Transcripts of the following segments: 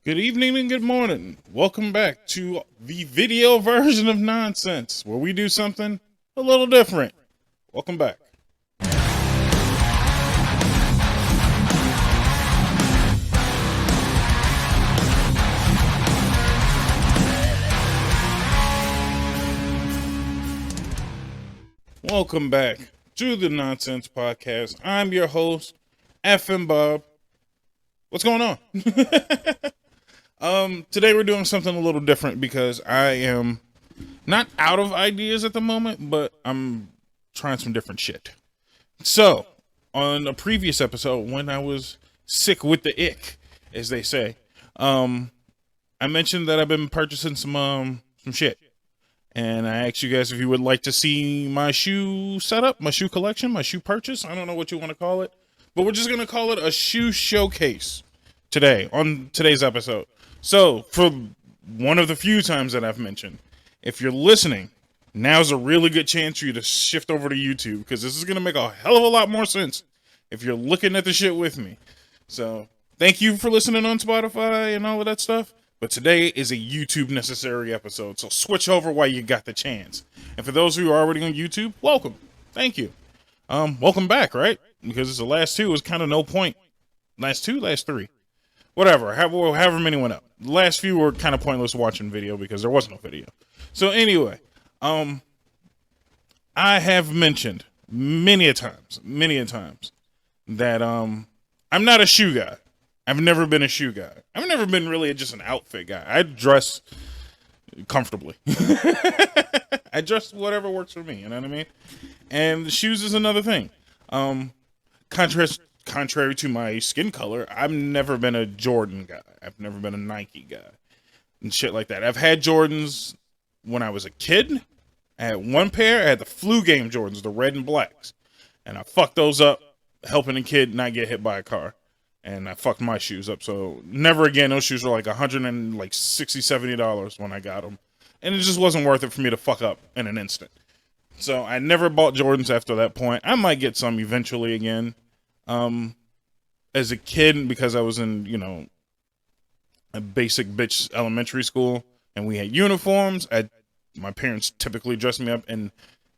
Good evening and good morning. Welcome back to the video version of Nonsense, where we do something a little different. Welcome back. Welcome back to the Nonsense Podcast. I'm your host, FM Bob. What's going on? Today we're doing something a little different because I am not out of ideas at the moment, but I'm trying some different shit. So, on a previous episode, when I was sick with the ick, as they say, I mentioned that I've been purchasing some shit. And I asked you guys if you would like to see my shoe setup, my shoe collection, my shoe purchase. I don't know what you want to call it, but we're just going to call it a shoe showcase today on today's episode. So for one of the few times that I've mentioned, if you're listening, now's a really good chance for you to shift over to YouTube, because this is going to make a hell of a lot more sense if you're looking at the shit with me. So thank you for listening on Spotify and all of that stuff. But today is a YouTube necessary episode, so switch over while you got the chance. And for those who are already on YouTube, welcome. Thank you. Welcome back, right? Because the last two was kind of no point. Last three. Whatever, however many went up. The last few were kind of pointless watching video because there was no video. So anyway, I have mentioned many a times that I'm not a shoe guy. I've never been a shoe guy. I've never been really just an outfit guy. I dress comfortably. I dress whatever works for me, you know what I mean? And the shoes is another thing. Contrary to my skin color, I've never been a Jordan guy. I've never been a Nike guy and shit like that. I've had Jordans when I was a kid. I had one pair. I had the flu game Jordans, the red and blacks. And I fucked those up, helping a kid not get hit by a car. And I fucked my shoes up. So never again. Those shoes were like $160, $70 when I got them. And it just wasn't worth it for me to fuck up in an instant. So I never bought Jordans after that point. I might get some eventually again. As a kid, because I was in, a basic bitch elementary school, and we had uniforms, my parents typically dressed me up in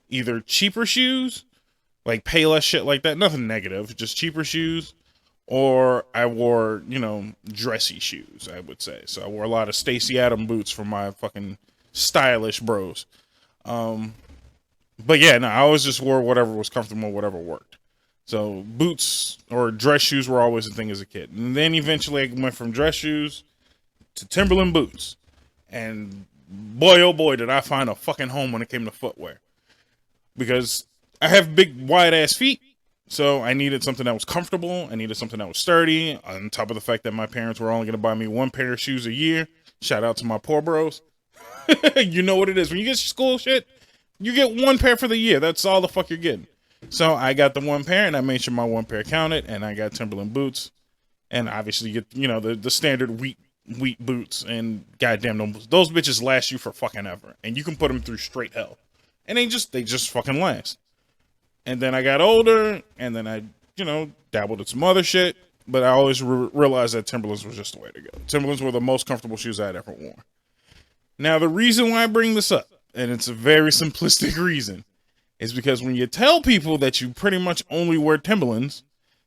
either cheaper shoes, like Payless shit like that. Nothing negative, just cheaper shoes. Or I wore, dressy shoes, I would say. So I wore a lot of Stacey Adams boots for my fucking stylish bros. But yeah, no, I always just wore whatever was comfortable, whatever worked. So boots or dress shoes were always a thing as a kid. And then eventually I went from dress shoes to Timberland boots. And boy, oh boy, did I find a fucking home when it came to footwear. Because I have big, wide-ass feet. So I needed something that was comfortable. I needed something that was sturdy. On top of the fact that my parents were only going to buy me one pair of shoes a year. Shout out to my poor bros. You know what it is. When you get school shit, you get one pair for the year. That's all the fuck you're getting. So I got the one pair, and I made sure my one pair counted, and I got Timberland boots. And obviously you get, the standard wheat boots. And goddamn, those bitches last you for fucking ever. And you can put them through straight hell. And they just fucking last. And then I got older, and then I, dabbled in some other shit. But I always realized that Timberlands was just the way to go. Timberlands were the most comfortable shoes I'd ever worn. Now, the reason why I bring this up, and it's a very simplistic reason, is because when you tell people that you pretty much only wear Timberlands,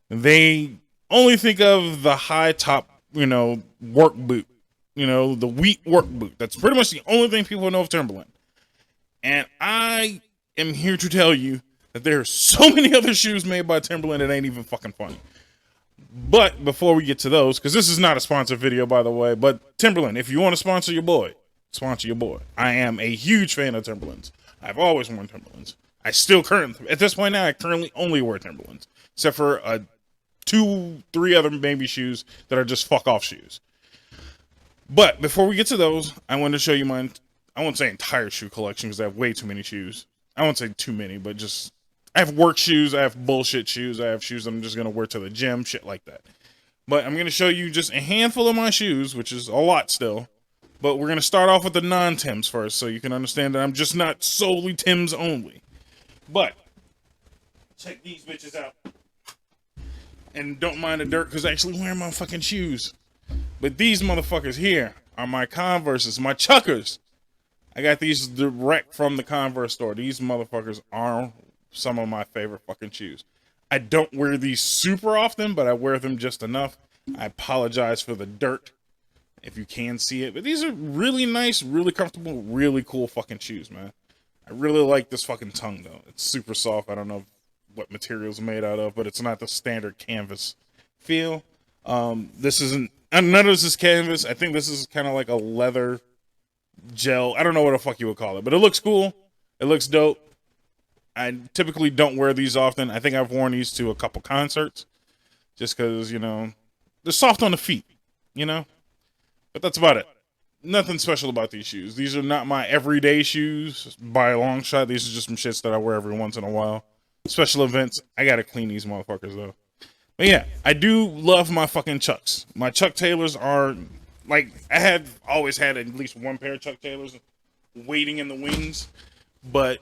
they only think of the high top, work boot. The wheat work boot. That's pretty much the only thing people know of Timberland. And I am here to tell you that there are so many other shoes made by Timberland, it ain't even fucking funny. But before we get to those, because this is not a sponsored video, by the way, but Timberland, if you want to sponsor your boy. I am a huge fan of Timberlands. I've always worn Timberlands. At this point now, I currently only wear Timberlands, except for 2-3 other maybe shoes that are just fuck off shoes. But before we get to those, I want to show you my, I won't say entire shoe collection because I have way too many shoes. I won't say too many, but just, I have work shoes, I have bullshit shoes, I have shoes that I'm just going to wear to the gym, shit like that. But I'm going to show you just a handful of my shoes, which is a lot still. But we're going to start off with the non-Tims first, so you can understand that I'm just not solely Tims only. But, check these bitches out. And don't mind the dirt, because I actually wear my fucking shoes. But these motherfuckers here are my Converses, my Chuckers. I got these direct from the Converse store. These motherfuckers are some of my favorite fucking shoes. I don't wear these super often, but I wear them just enough. I apologize for the dirt if you can see it. But these are really nice, really comfortable, really cool fucking shoes, man. I really like this fucking tongue, though. It's super soft. I don't know what material's made out of, but it's not the standard canvas feel. This isn't, none of this is canvas. I think this is kind of like a leather gel. I don't know what the fuck you would call it, but it looks cool. It looks dope. I typically don't wear these often. I think I've worn these to a couple concerts just because, you know, they're soft on the feet, you know? But that's about it. Nothing special about these shoes. These are not my everyday shoes by a long shot. These are just some shits that I wear every once in a while. Special events, I gotta clean these motherfuckers though. But yeah, I do love my fucking Chucks. My Chuck Taylors are, like, I had always had at least one pair of Chuck Taylors waiting in the wings. But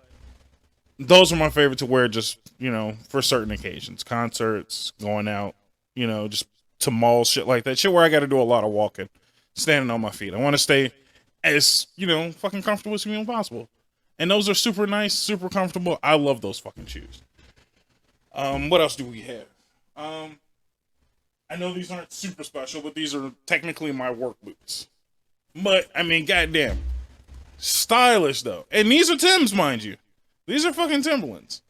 those are my favorite to wear just, you know, for certain occasions. Concerts, going out, you know, just to malls, shit like that. Shit where I gotta do a lot of walking, standing on my feet. I want to stay as, you know, fucking comfortable as humanly possible. And those are super nice, super comfortable. I love those fucking shoes. What else do we have? I know these aren't super special, but these are technically my work boots. But, I mean, goddamn. Stylish, though. And these are Timbs, mind you. These are fucking Timberlands.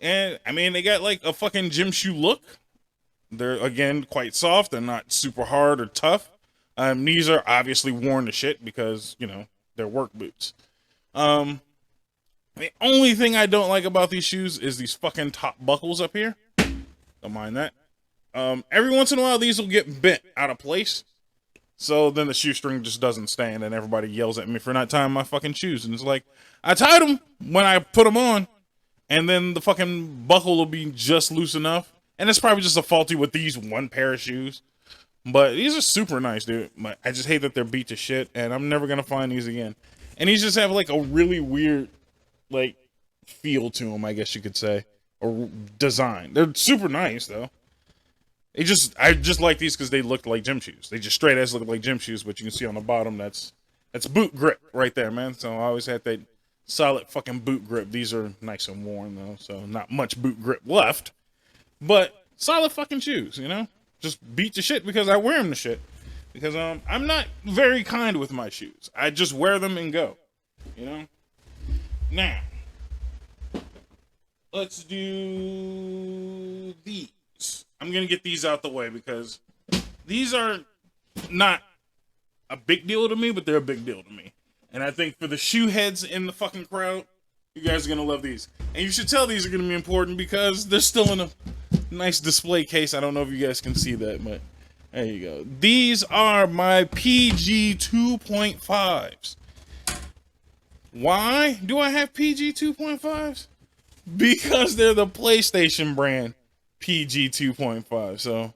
And, I mean, they got, like, a fucking gym shoe look. They're, again, quite soft. They're not super hard or tough. These are obviously worn to shit because, you know, they're work boots. The only thing I don't like about these shoes is these fucking top buckles up here. Don't mind that. Every once in a while, these will get bent out of place. So then the shoestring just doesn't stand and everybody yells at me for not tying my fucking shoes. And it's like, I tied them when I put them on. And then the fucking buckle will be just loose enough. And it's probably just a faulty with these one pair of shoes. But these are super nice, dude. But I just hate that they're beat to shit. And I'm never going to find these again. And these just have like a really weird, like, feel to them, I guess you could say. Or design. They're super nice, though. I just like these because they look like gym shoes. They just straight as look like gym shoes, but you can see on the bottom that's boot grip right there, man. So I always had that solid fucking boot grip. These are nice and worn though, so not much boot grip left. But solid fucking shoes, you know? Just beat the shit because I wear them to shit. Because I'm not very kind with my shoes. I just wear them and go. You know? Now, let's do these. I'm going to get these out the way because these are not a big deal to me, but they're a big deal to me. And I think for the shoe heads in the fucking crowd, you guys are going to love these. And you should tell these are going to be important because they're still in a nice display case. I don't know if you guys can see that, but there you go. These are my PG 2.5s. Why do I have PG 2.5s? Because they're the PlayStation brand PG 2.5. So,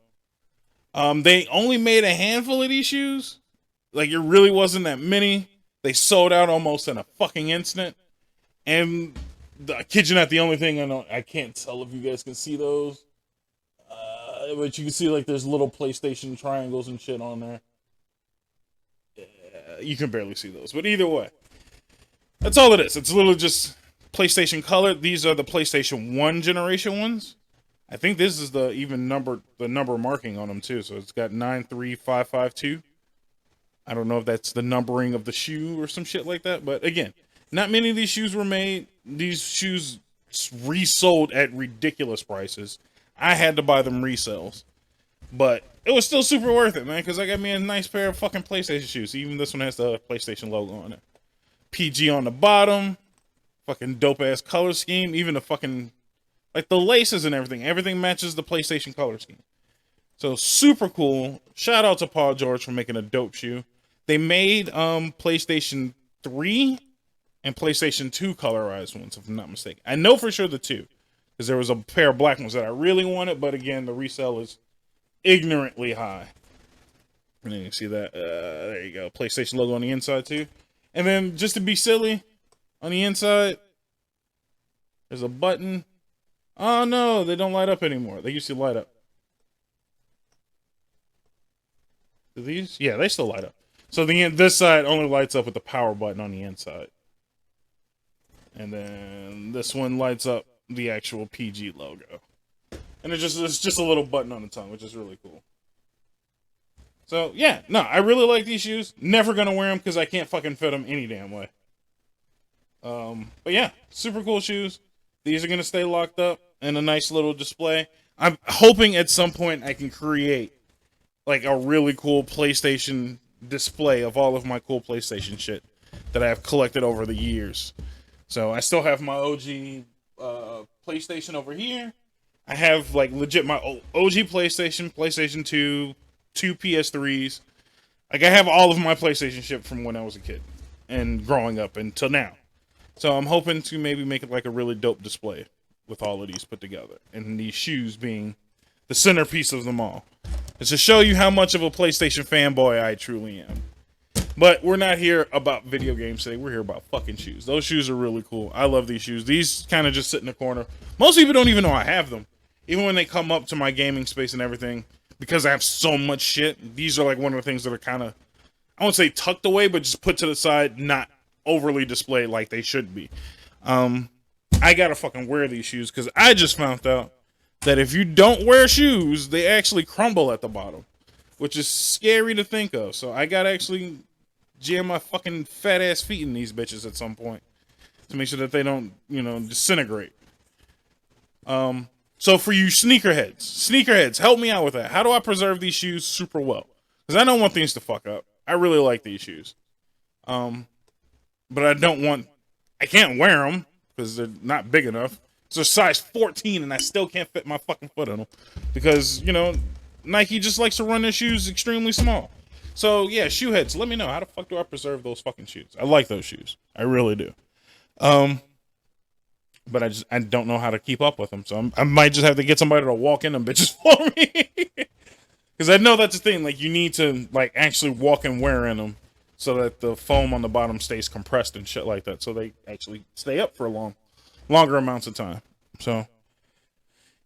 they only made a handful of these shoes. Like, it really wasn't that many. They sold out almost in a fucking instant. And I kid you not, the only thing I can't tell if you guys can see those. But you can see, like, there's little PlayStation triangles and shit on there. You can barely see those. But either way, that's all it is. It's literally just PlayStation Color. These are the PlayStation 1 generation ones. I think this is the number marking on them too. So it's got 93552. I don't know if that's the numbering of the shoe or some shit like that. But again, not many of these shoes were made. These shoes resold at ridiculous prices. I had to buy them resells. But it was still super worth it, man, because I got me a nice pair of fucking PlayStation shoes. Even this one has the PlayStation logo on it. PG on the bottom. Fucking dope-ass color scheme. Even the fucking, like, the laces and everything. Everything matches the PlayStation color scheme. So, super cool. Shout out to Paul George for making a dope shoe. They made PlayStation 3 and PlayStation 2 colorized ones, if I'm not mistaken. I know for sure the 2. Because there was a pair of black ones that I really wanted, but again, the resale is ignorantly high. And then you see that. There you go. PlayStation logo on the inside, too. And then, just to be silly, on the inside, there's a button. Oh, no, they don't light up anymore. They used to light up. Do these? Yeah, they still light up. So this side only lights up with the power button on the inside. And then this one lights up the actual PG logo. And it's just a little button on the tongue, which is really cool. So, yeah, no, I really like these shoes. Never gonna wear them because I can't fucking fit them any damn way. But yeah, super cool shoes. These are gonna stay locked up in a nice little display. I'm hoping at some point I can create like a really cool PlayStation display of all of my cool PlayStation shit that I have collected over the years. So I still have my OG PlayStation over here. I have like legit my OG PlayStation 2, 2 PS3s. Like I have all of my PlayStation shit from when I was a kid and growing up until now. So I'm hoping to maybe make it like a really dope display with all of these put together. And these shoes being the centerpiece of them all. It's to show you how much of a PlayStation fanboy I truly am. But we're not here about video games today. We're here about fucking shoes. Those shoes are really cool. I love these shoes. These kind of just sit in the corner. Most people don't even know I have them. Even when they come up to my gaming space and everything, because I have so much shit, these are like one of the things that are kind of, I won't say tucked away, but just put to the side, not overly displayed like they should be. I gotta fucking wear these shoes because I just found out that if you don't wear shoes, they actually crumble at the bottom, which is scary to think of. So I gotta actually jam my fucking fat ass feet in these bitches at some point to make sure that they don't, disintegrate. So for you sneakerheads, help me out with that. How do I preserve these shoes super well? Because I don't want things to fuck up. I really like these shoes. But I can't wear them because they're not big enough. It's a size 14 and I still can't fit my fucking foot in them. Because, Nike just likes to run their shoes extremely small. So yeah, shoe heads, let me know. How the fuck do I preserve those fucking shoes? I like those shoes. I really do. But I don't know how to keep up with them. So I might just have to get somebody to walk in them bitches for me. Because I know that's the thing. Like, you need to, actually walk and wear in them so that the foam on the bottom stays compressed and shit like that. So they actually stay up for longer amounts of time. So,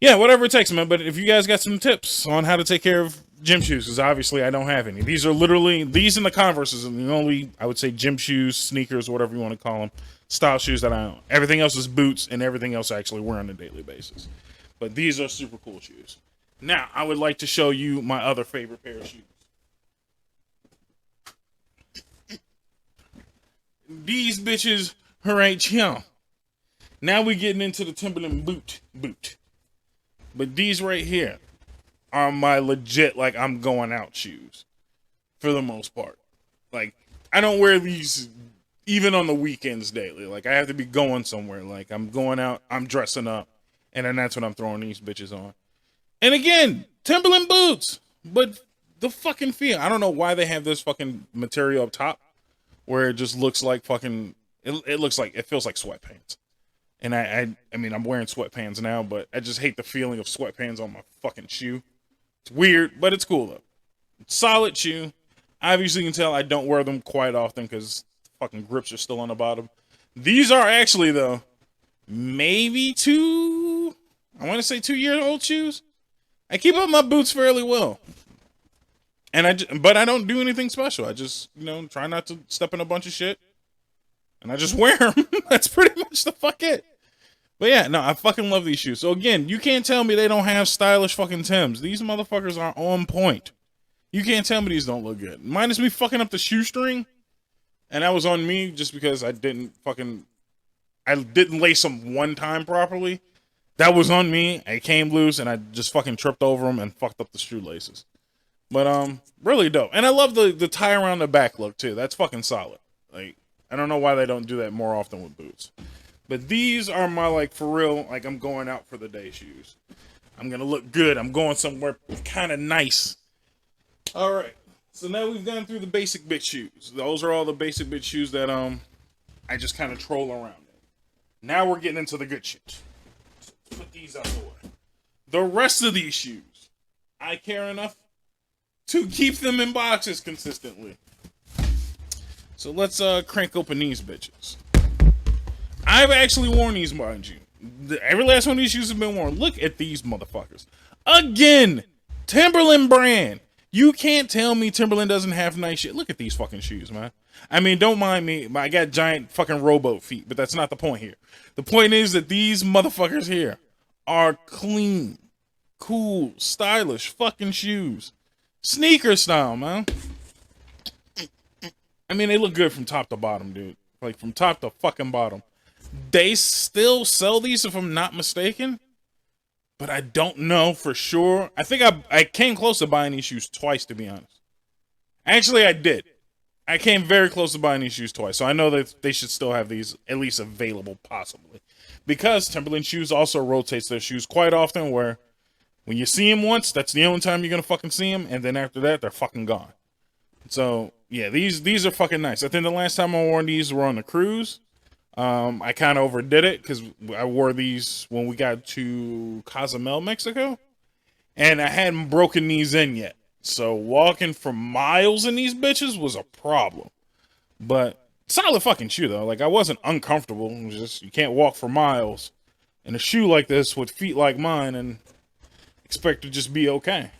yeah, whatever it takes, man. But if you guys got some tips on how to take care of gym shoes, because obviously I don't have any. These and the Converses are the only, I would say, gym shoes, sneakers, whatever you want to call them, style shoes that I own. Everything else is boots, and everything else I actually wear on a daily basis. But these are super cool shoes. Now, I would like to show you my other favorite pair of shoes. These bitches right here. Now we're getting into the Timberland boot. But these right here are my legit, I'm going out shoes. For the most part. I don't wear these even on the weekends daily. I have to be going somewhere. I'm going out, I'm dressing up, and then that's when I'm throwing these bitches on. And again, Timberland boots. But the fucking feel. I don't know why they have this fucking material up top where it just looks like fucking, it feels like sweatpants. And I mean, I'm wearing sweatpants now, but I just hate the feeling of sweatpants on my fucking shoe. It's weird, but it's cool though. Solid shoe. Obviously, you can tell I don't wear them quite often because fucking grips are still on the bottom. These are actually, though, maybe 2-year-old shoes. I keep up my boots fairly well. But I don't do anything special. I just, try not to step in a bunch of shit. And I just wear them. That's pretty much the fuck it. But yeah, no, I fucking love these shoes. So again, you can't tell me they don't have stylish fucking Timbs. These motherfuckers are on point. You can't tell me these don't look good. Minus me fucking up the shoestring. And that was on me just because I didn't lace them one time properly. That was on me. I came loose and I just fucking tripped over them and fucked up the shoelaces. But really dope. And I love the tie around the back look too. That's fucking solid. I don't know why they don't do that more often with boots. But these are my for real, I'm going out for the day shoes. I'm gonna look good. I'm going somewhere kind of nice. All right. So now we've gone through the basic bitch shoes. Those are all the basic bitch shoes that I just kind of troll around in. Now we're getting into the good shit. So let's put these out the way. The rest of these shoes, I care enough to keep them in boxes consistently. So let's crank open these bitches. I've actually worn these, mind you. Every last one of these shoes have been worn. Look at these motherfuckers. Again, Timberland brand. You can't tell me Timberland doesn't have nice shit. Look at these fucking shoes, man. I mean, don't mind me. I got giant fucking rowboat feet, but that's not the point here. The point is that these motherfuckers here are clean, cool, stylish fucking shoes. Sneaker style, man. I mean, they look good from top to bottom, dude. Like, from top to fucking bottom. They still sell these, if I'm not mistaken. But I don't know for sure. I think I came close to buying these shoes twice, to be honest. Actually, I did. I came very close to buying these shoes twice. So I know that they should still have these at least available, possibly. Because Timberland shoes also rotates their shoes quite often, where when you see them once, that's the only time you're going to fucking see them. And then after that, they're fucking gone. So, yeah, these are fucking nice. I think the last time I wore these were on the cruise. I kind of overdid it because I wore these when we got to Cozumel, Mexico. And I hadn't broken these in yet. So walking for miles in these bitches was a problem. But solid fucking shoe, though. Like, I wasn't uncomfortable. It was just, you can't walk for miles in a shoe like this with feet like mine and expect to just be okay.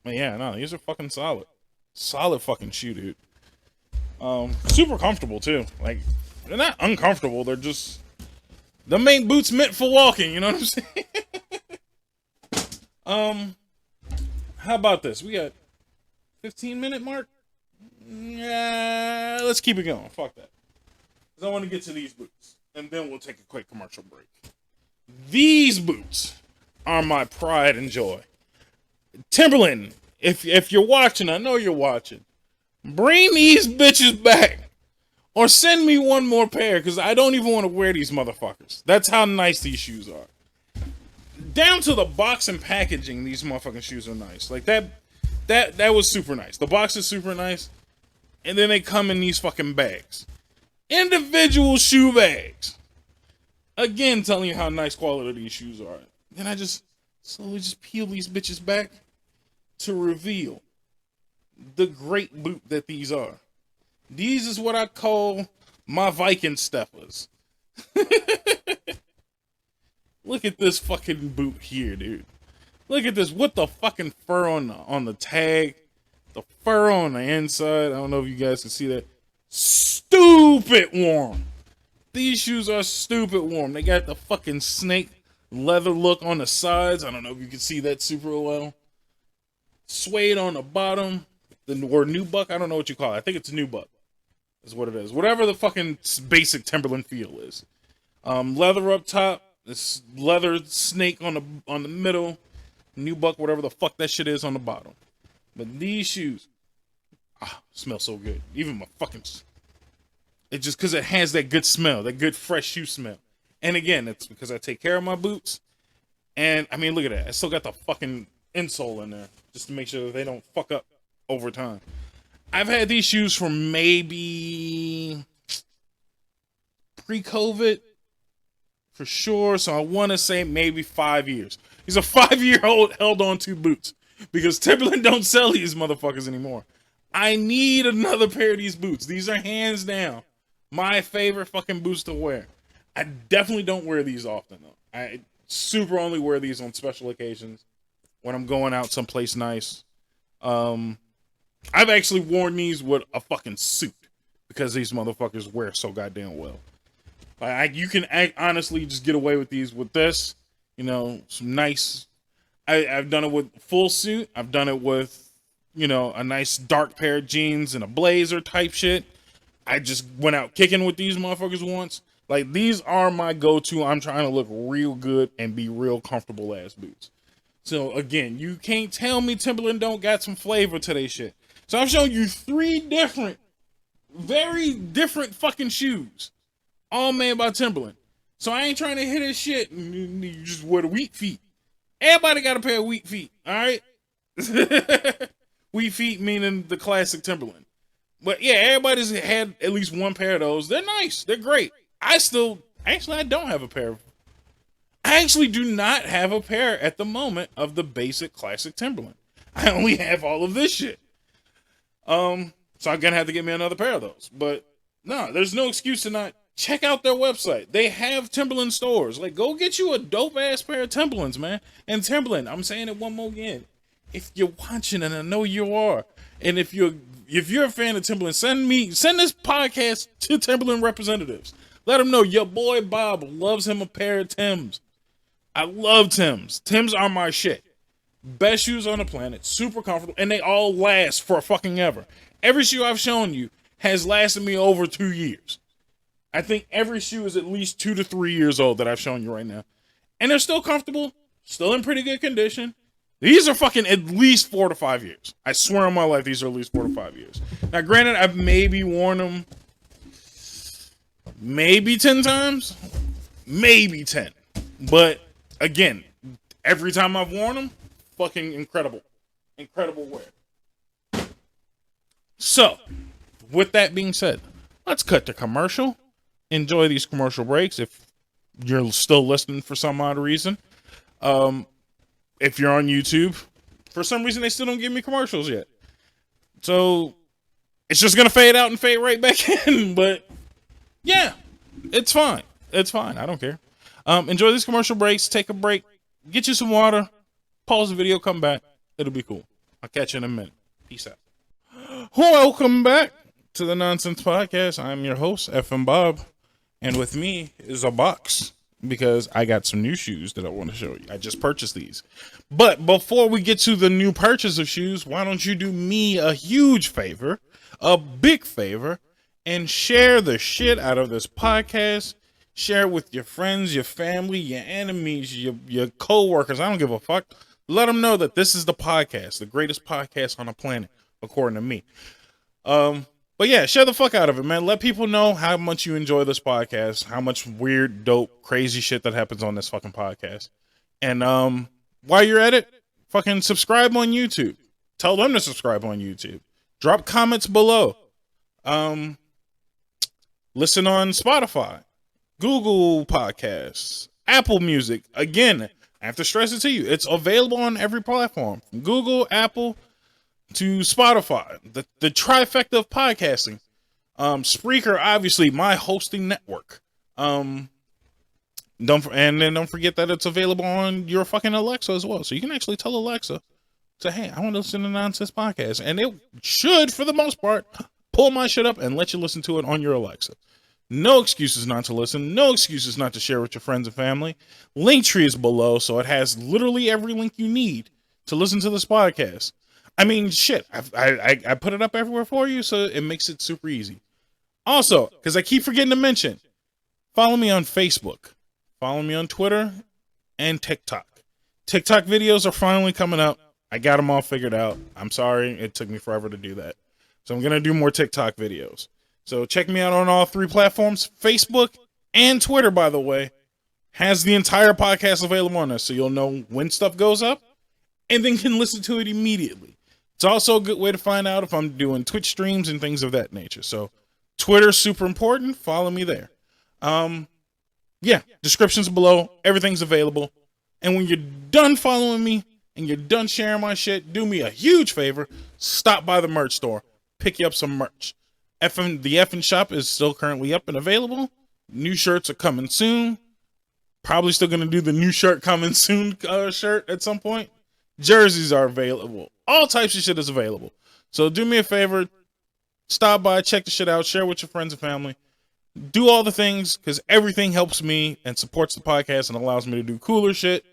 But yeah, no, these are fucking solid. Solid fucking shoe, dude. Super comfortable, too. Like, they're not uncomfortable. They're just... the main boots meant for walking, you know what I'm saying? How about this? We got 15-minute mark? Yeah, let's keep it going. Fuck that. Because I want to get to these boots. And then we'll take a quick commercial break. These boots are my pride and joy. Timberland, if you're watching, I know you're watching. Bring these bitches back. Or send me one more pair, because I don't even want to wear these motherfuckers. That's how nice these shoes are. Down to the box and packaging, these motherfucking shoes are nice. Like, that was super nice. The box is super nice. And then they come in these fucking bags. Individual shoe bags. Again, telling you how nice quality these shoes are. Then I just slowly just peel these bitches back to reveal the great boot that these are. These is what I call my Viking steppers. Look at this fucking boot here, dude. Look at this. What the fucking fur on the tag. The fur on the inside. I don't know if you guys can see that. Stupid warm. These shoes are stupid warm. They got the fucking snake leather look on the sides. I don't know if you can see that super well. Suede on the bottom. Or nubuck. I don't know what you call it. I think it's nubuck. Is what it is. Whatever the fucking basic Timberland feel is. Leather up top. This leather snake on the middle. Nubuck, whatever the fuck that shit is on the bottom. But these shoes, smell so good. Even my fucking, it's just because it has that good smell, that good fresh shoe smell. And again, it's because I take care of my boots. And I mean, look at that. I still got the fucking insole in there just to make sure that they don't fuck up over time. I've had these shoes for maybe pre-COVID for sure. So I want to say maybe 5 years. These are 5-year-old held on to boots because Timberland don't sell these motherfuckers anymore. I need another pair of these boots. These are hands down my favorite fucking boots to wear. I definitely don't wear these often though. I super only wear these on special occasions when I'm going out someplace nice. I've actually worn these with a fucking suit because these motherfuckers wear so goddamn well. You can honestly just get away with these with this, you know, some nice. I've done it with full suit. I've done it with, you know, a nice dark pair of jeans and a blazer type shit. I just went out kicking with these motherfuckers once. Like, these are my go-to. I'm trying to look real good and be real comfortable ass boots. So again, you can't tell me Timberland don't got some flavor to they shit. So I'm showing you 3 different, very different fucking shoes, all made by Timberland. So I ain't trying to hit his shit and you just wear the weak feet. Everybody got a pair of weak feet, all right? Weak feet meaning the classic Timberland. But yeah, everybody's had at least one pair of those. They're nice. They're great. I don't have a pair. I actually do not have a pair at the moment of the basic classic Timberland. I only have all of this shit. So I'm gonna have to get me another pair of those. But no, there's no excuse to not check out their website. They have Timberland stores. Like, go get you a dope ass pair of Timberlands, man. And Timberland, I'm saying it one more again. if you're watching, and I know you are, and if you're a fan of Timberland, send this podcast to Timberland representatives. Let them know your boy Bob loves him a pair of Timbs. I love Timbs. Timbs are my shit. Best shoes on the planet, super comfortable, and they all last for fucking ever. Every shoe I've shown you has lasted me over 2 years. I think every shoe is at least 2 to 3 years old that I've shown you right now. And they're still comfortable, still in pretty good condition. These are fucking at least 4 to 5 years. I swear on my life, these are at least 4 to 5 years. Now, granted, I've maybe worn them maybe 10 times. Maybe 10. But, again, every time I've worn them, fucking incredible. Incredible wear. So, with that being said, let's cut to commercial. Enjoy these commercial breaks if you're still listening for some odd reason. If you're on YouTube, for some reason they still don't give me commercials yet. So, it's just going to fade out and fade right back in. But, yeah, it's fine. It's fine. I don't care. Enjoy these commercial breaks. Take a break. Get you some water. Pause the video. Come back. It'll be cool. I'll catch you in a minute. Peace out. Welcome back to the Nonsense Podcast. I'm your host, FM Bob. And with me is a box because I got some new shoes that I want to show you. I just purchased these. But before we get to the new purchase of shoes, why don't you do me a huge favor, a big favor, and share the shit out of this podcast. Share it with your friends, your family, your enemies, your co-workers. I don't give a fuck. Let them know that this is the podcast, the greatest podcast on the planet, according to me. But yeah, share the fuck out of it, man. Let people know how much you enjoy this podcast, how much weird, dope, crazy shit that happens on this fucking podcast. And while you're at it, fucking subscribe on YouTube. Tell them to subscribe on YouTube. Drop comments below. Listen on Spotify, Google Podcasts, Apple Music. Again, I have to stress it to you. It's available on every platform, from Google, Apple, to Spotify, the trifecta of podcasting. Spreaker, obviously, my hosting network. Don't forget that it's available on your fucking Alexa as well. So you can actually tell Alexa, say, hey, I want to listen to Nonsense Podcast. And it should, for the most part, pull my shit up and let you listen to it on your Alexa. No excuses not to listen. No excuses not to share with your friends and family. Linktree is below, so it has literally every link you need to listen to this podcast. I mean, shit, I put it up everywhere for you, so it makes it super easy. Also, because I keep forgetting to mention, follow me on Facebook. Follow me on Twitter and TikTok. TikTok videos are finally coming up. I got them all figured out. I'm sorry, it took me forever to do that. So I'm going to do more TikTok videos. So check me out on all 3 platforms. Facebook and Twitter, by the way, has the entire podcast available on there, so you'll know when stuff goes up and then can listen to it immediately. It's also a good way to find out if I'm doing Twitch streams and things of that nature. So Twitter's super important. Follow me there. Yeah, descriptions below. Everything's available. And when you're done following me and you're done sharing my shit, do me a huge favor. Stop by the merch store. Pick you up some merch. The effing shop is still currently up and available. New shirts are coming soon. Probably still going to do the new shirt coming soon shirt at some point. Jerseys are available. All types of shit is available. So do me a favor. Stop by, check the shit out, share with your friends and family. Do all the things, because everything helps me and supports the podcast and allows me to do cooler shit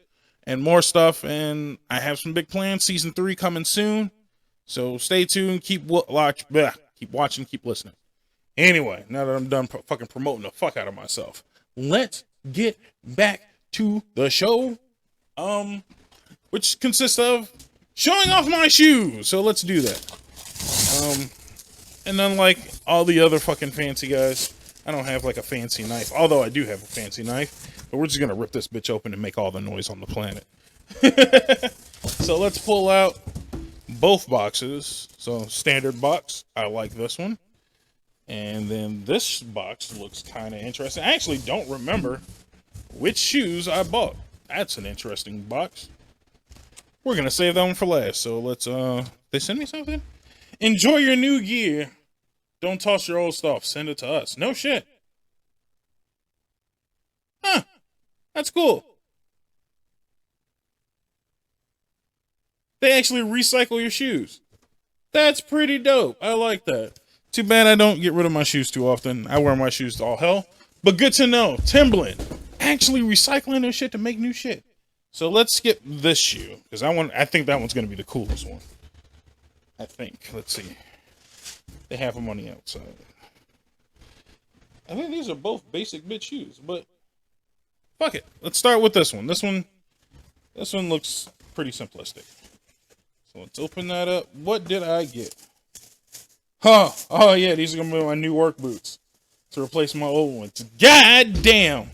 and more stuff. And I have some big plans. Season 3 coming soon. So stay tuned. Keep watching, keep listening. Anyway, now that I'm done fucking promoting the fuck out of myself, let's get back to the show. Which consists of showing off my shoes. So let's do that. And unlike all the other fucking fancy guys, I don't have like a fancy knife. Although I do have a fancy knife. But we're just going to rip this bitch open and make all the noise on the planet. So let's pull out both boxes. So standard box. I like this one. And then this box looks kind of interesting. I actually don't remember which shoes I bought. That's an interesting box. We're going to save that one for last. So let's, they send me something? Enjoy your new gear. Don't toss your old stuff. Send it to us. No shit. Huh. That's cool. They actually recycle your shoes. That's pretty dope. I like that. Too bad I don't get rid of my shoes too often. I wear my shoes to all hell. But good to know. Timberland actually recycling their shit to make new shit. So let's skip this shoe because I think that one's gonna be the coolest one. I think. Let's see. They have them on the outside. I think these are both basic bitch shoes, but fuck it. Let's start with this one. This one looks pretty simplistic. So let's open that up. What did I get? Huh. Oh yeah, these are gonna be my new work boots to replace my old ones. God damn.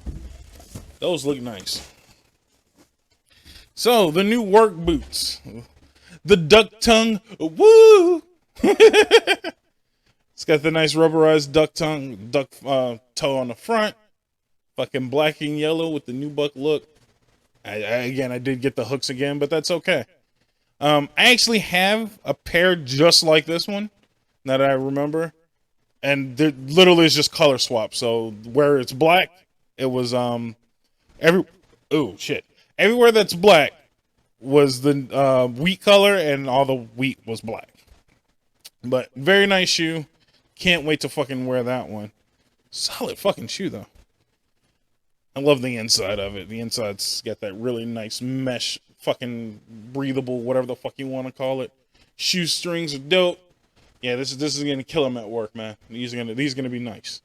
Those look nice. So the new work boots. The duck tongue. Woo! It's got the nice rubberized duck toe on the front. Fucking black and yellow with the new buck look. I did get the hooks again, but that's okay. I actually have a pair just like this one that I remember. And there literally is just color swap. So where it's black, it was everywhere that's black was the wheat color, and all the wheat was black. But very nice shoe. Can't wait to fucking wear that one. Solid fucking shoe though. I love the inside of it. The inside's got that really nice mesh, fucking breathable, whatever the fuck you want to call it. Shoe strings are dope. Yeah, this is gonna kill them at work, man. These are gonna be nice.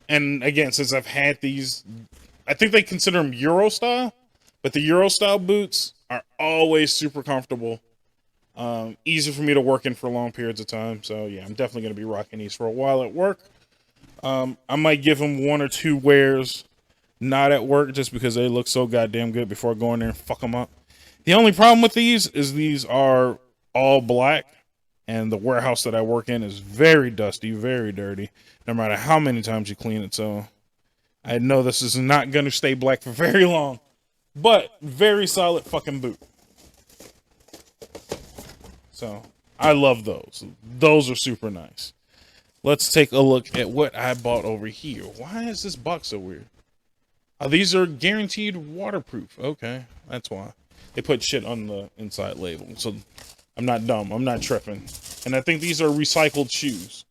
And again, since I've had these, I think they consider them Euro style, but the Euro style boots are always super comfortable. Easy for me to work in for long periods of time. So yeah, I'm definitely gonna be rocking these for a while at work. I might give them 1 or 2 wears not at work just because they look so goddamn good before I go in there and fuck them up. The only problem with these is these are all black, and the warehouse that I work in is very dusty, very dirty, no matter how many times you clean it. So I know this is not going to stay black for very long, but very solid fucking boot. So I love those. Those are super nice. Let's take a look at what I bought over here. Why is this box so weird? These are guaranteed waterproof. Okay, that's why. They put shit on the inside label. So I'm not dumb. I'm not tripping. And I think these are recycled shoes.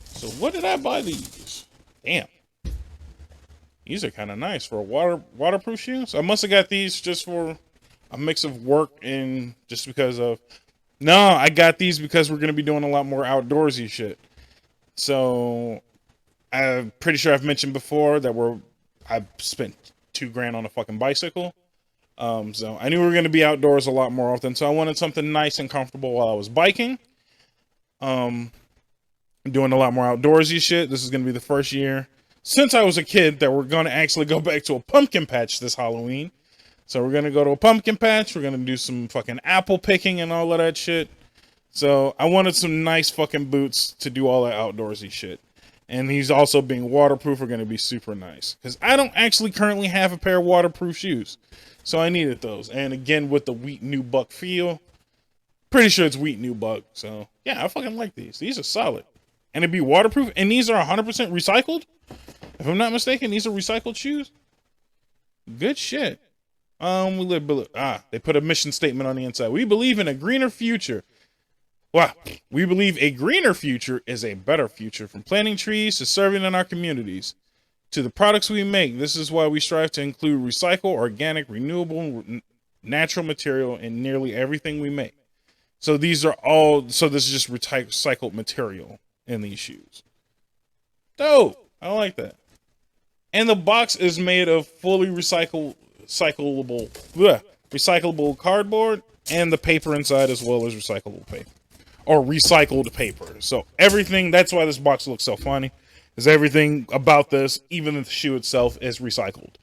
So what did I buy these? Damn. These are kind of nice for a waterproof shoes. I must have got these just for a mix of work and just because of... No, I got these because we're going to be doing a lot more outdoorsy shit. So I'm pretty sure I've mentioned before that I spent $2,000 on a fucking bicycle. So I knew we were going to be outdoors a lot more often. So I wanted something nice and comfortable while I was biking. Doing a lot more outdoorsy shit. This is going to be the first year since I was a kid that we're going to actually go back to a pumpkin patch this Halloween. So we're going to go to a pumpkin patch. We're going to do some fucking apple picking and all of that shit. So I wanted some nice fucking boots to do all that outdoorsy shit. And these also being waterproof are going to be super nice. Because I don't actually currently have a pair of waterproof shoes. So I needed those. And again, with the wheat new buck feel. Pretty sure it's wheat new buck. So yeah, I fucking like these. These are solid. And it'd be waterproof. And these are 100% recycled. If I'm not mistaken, these are recycled shoes. Good shit. They put a mission statement on the inside. We believe in a greener future. Wow. We believe a greener future is a better future. From planting trees to serving in our communities to the products we make. This is why we strive to include recycled, organic, renewable, natural material in nearly everything we make. So this is just recycled material in these shoes. Dope. I like that. And the box is made of fully recyclable cardboard, and the paper inside as well as recyclable paper. Or recycled paper. So everything, that's why this box looks so funny, is everything about this, even the shoe itself, is recycled.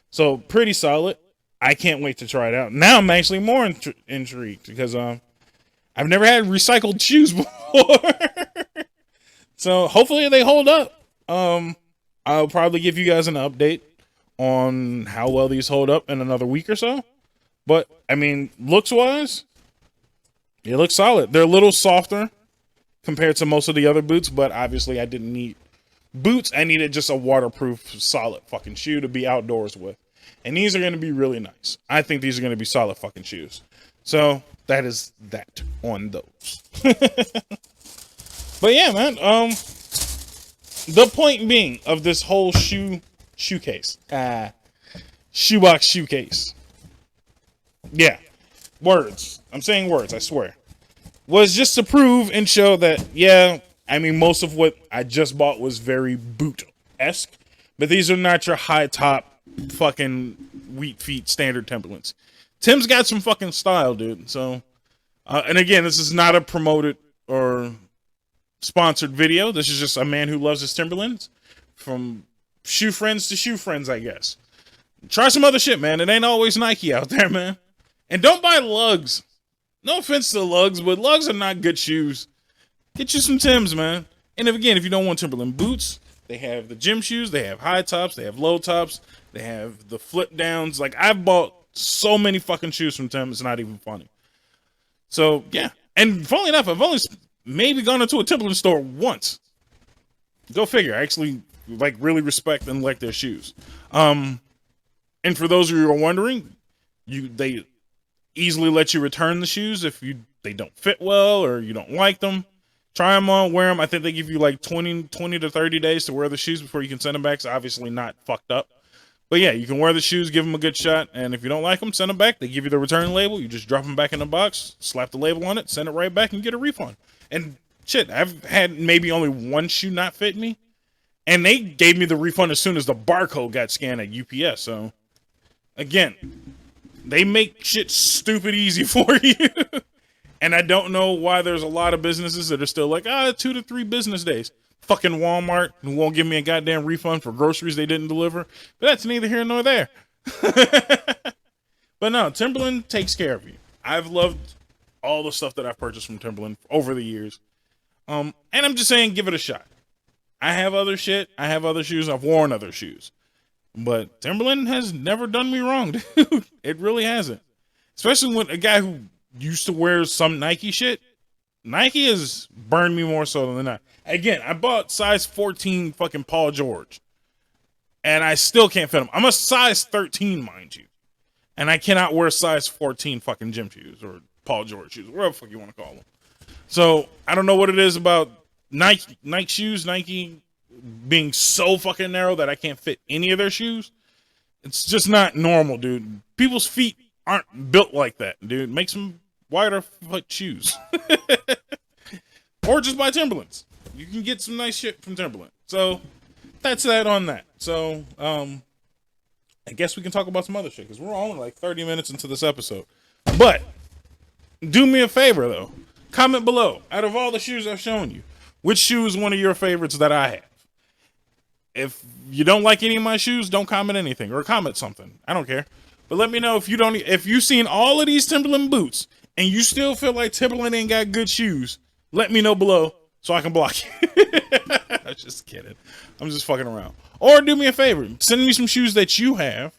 So pretty solid. I can't wait to try it out. Now I'm actually more intrigued because I've never had recycled shoes before. So hopefully they hold up. I'll probably give you guys an update on how well these hold up in another week or so. But I mean, looks wise, it looks solid. They're a little softer compared to most of the other boots, but obviously I didn't need boots. I needed just a waterproof, solid fucking shoe to be outdoors with. And these are going to be really nice. I think these are going to be solid fucking shoes. So that is that on those. But yeah, man. The point being of this whole shoe case, shoebox shoe case. Yeah, words. I'm saying words. I swear. Was just to prove and show that, yeah, I mean, most of what I just bought was very boot-esque, but these are not your high-top fucking wheat feet standard Timberlands. Tim's got some fucking style, dude. So, and again, this is not a promoted or sponsored video. This is just a man who loves his Timberlands. From shoe friends to shoe friends, I guess. Try some other shit, man. It ain't always Nike out there, man. And don't buy lugs. No offense to lugs, but lugs are not good shoes. Get you some Timbs, man. And if you don't want Timberland boots, they have the gym shoes, they have high tops, they have low tops, they have the flip downs. Like, I've bought so many fucking shoes from Tim, it's not even funny. So, yeah. And funnily enough, I've only maybe gone into a Timberland store once. Go figure. I actually, like, really respect and like their shoes. And for those of you who are wondering, they easily let you return the shoes if they don't fit well or you don't like them. Try them on, wear them. I think they give you like 20 to 30 days to wear the shoes before you can send them back. So obviously not fucked up. But yeah, you can wear the shoes, give them a good shot. And if you don't like them, send them back. They give you the return label. You just drop them back in the box, slap the label on it, send it right back and get a refund. And shit, I've had maybe only one shoe not fit me. And they gave me the refund as soon as the barcode got scanned at UPS. So again, they make shit stupid easy for you. And I don't know why there's a lot of businesses that are still like, 2 to 3 business days. Fucking Walmart, who won't give me a goddamn refund for groceries they didn't deliver. But that's neither here nor there. But no, Timberland takes care of you. I've loved all the stuff that I've purchased from Timberland over the years. And I'm just saying, give it a shot. I have other shit. I have other shoes. I've worn other shoes. But Timberland has never done me wrong, dude. It really hasn't. Especially when a guy who used to wear some Nike shit. Nike has burned me more so than that. Again, I bought size 14 fucking Paul George. And I still can't fit them. I'm a size 13, mind you. And I cannot wear size 14 fucking gym shoes or Paul George shoes, whatever the fuck you want to call them. So, I don't know what it is about Nike shoes, Nike being so fucking narrow that I can't fit any of their shoes. It's just not normal, dude. People's feet aren't built like that, dude. Make some wider foot shoes. Or just buy Timberlands. You can get some nice shit from Timberland. So that's that on that. So I guess we can talk about some other shit because we're only like 30 minutes into this episode. But do me a favor though. Comment below. Out of all the shoes I've shown you, which shoe is one of your favorites that I have? If you don't like any of my shoes, don't comment anything or comment something. I don't care. But let me know if you've seen all of these Timberland boots and you still feel like Timberland ain't got good shoes, let me know below so I can block you. I'm just kidding. I'm just fucking around. Or do me a favor. Send me some shoes that you have.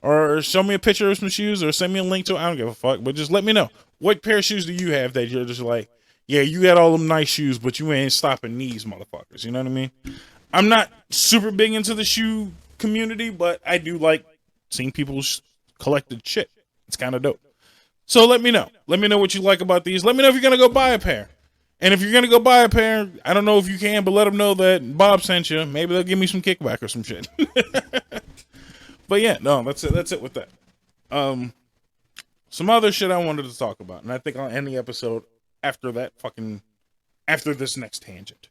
Or show me a picture of some shoes or send me a link to it. I don't give a fuck. But just let me know. What pair of shoes do you have that you're just like, yeah, you got all them nice shoes, but you ain't stopping these motherfuckers. You know what I mean? I'm not super big into the shoe community, but I do like seeing people's collected shit. It's kind of dope. So let me know. Let me know what you like about these. Let me know if you're going to go buy a pair. And if you're going to go buy a pair, I don't know if you can, but let them know that Bob sent you. Maybe they'll give me some kickback or some shit. But yeah, no, that's it. That's it with that. Some other shit I wanted to talk about. And I think I'll end the episode after this next tangent.